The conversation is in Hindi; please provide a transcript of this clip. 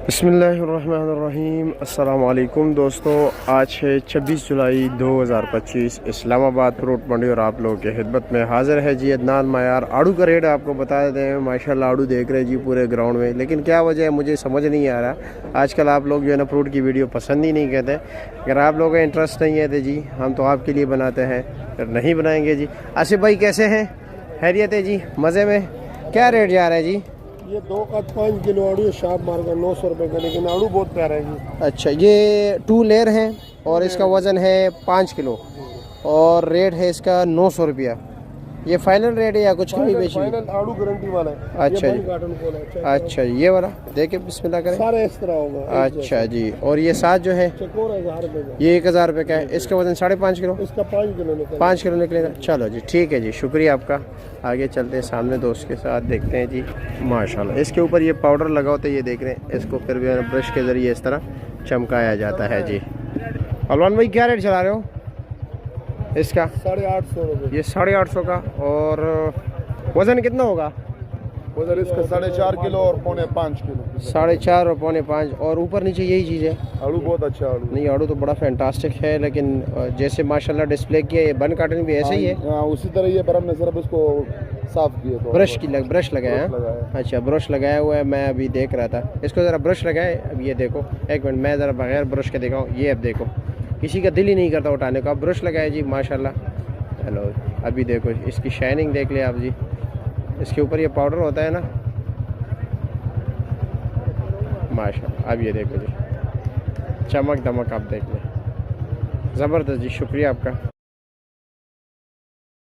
बिस्मिल्लाहिर्रहमानिर्रहीम। अस्सलाम वालेकुम दोस्तों, आज है 26 जुलाई 2025। इस्लामाबाद फ्रूट मंडी और आप लोगों की खिदमत में हाज़िर है जी अदनान मायार। आड़ू का रेट आपको बता देते हैं। माशाल्लाह आड़ू देख रहे हैं जी पूरे ग्राउंड में, लेकिन क्या वजह है मुझे समझ नहीं आ रहा। आजकल आप लोग जो है ना फ्रूट की वीडियो पसंद ही नहीं कहते। अगर आप लोगों का इंटरेस्ट नहीं है तो जी हम तो आपके लिए बनाते हैं, फिर नहीं बनाएंगे जी। आसिफ भाई कैसे हैं? खैरियत है जी? मज़े में? क्या रेट जा रहा है जी? ये 2 का 5 किलो आड़ू शार्प मार्केट 900 रुपये का, लेकिन आड़ू बहुत प्यारा है जी। अच्छा, ये 2 लेयर है और इसका वज़न है 5 किलो और रेट है इसका 900 रुपया। ये फाइनल रेट है या कुछ कमी बेची? फाइनल आड़ू गारंटी वाला है। अच्छा ये जी। कार्टन खोला है। अच्छा, ये वाला देखे बिस्मिल्लाह करें। सारे इस तरह होगा। अच्छा जी। और ये साथ जो है चकोर 1000 रुपये का, ये 1000 रुपये का है। इसका वज़न 5.5 किलो, इसका 5 किलो निकल 5 किलो निकलेगा। चलो जी ठीक है जी, शुक्रिया आपका। आगे चलते हैं, सामने दोस्त के साथ देखते हैं जी। माशाल्लाह इसके ऊपर ये पाउडर लगा होता है, ये देख रहे हैं। इसको फिर भी ब्रश के ज़रिए इस तरह चमकाया जाता है जी। अलवान भाई क्या रेट चला रहे हो इसका? 850 रुपये। ये 850 का। और वज़न कितना होगा? उधर इसका 4.5 किलो और 4.5 किलो। 4.5 और 4.5 और ऊपर नीचे यही चीज़ है। आड़ू बहुत अच्छा आड़ू नहीं, आड़ू तो बड़ा फैंटास्टिक है, लेकिन जैसे माशाल्लाह डिस्प्ले किया, ये बन काटन भी ऐसे ही है। हाँ, उसी तरह ये बर्फ ने सिर्फ इसको साफ किया तो ब्रश लगाया है। अच्छा, ब्रश लगाया हुआ है। मैं अभी देख रहा था इसको, ज़रा ब्रश लगाए। अब ये देखो, एक मिनट मैं ज़रा बगैर ब्रश के दिखाऊँ। ये अब देखो, किसी का दिल ही नहीं करता उठाने का। अब ब्रश लगाया जी माशाल्लाह। हेलो, अभी देखो इसकी शाइनिंग देख ले आप जी। इसके ऊपर ये पाउडर होता है ना, माशाल्लाह। अब ये देखो जी, चमक दमक आप देख लें, ज़बरदस्त जी। शुक्रिया आपका।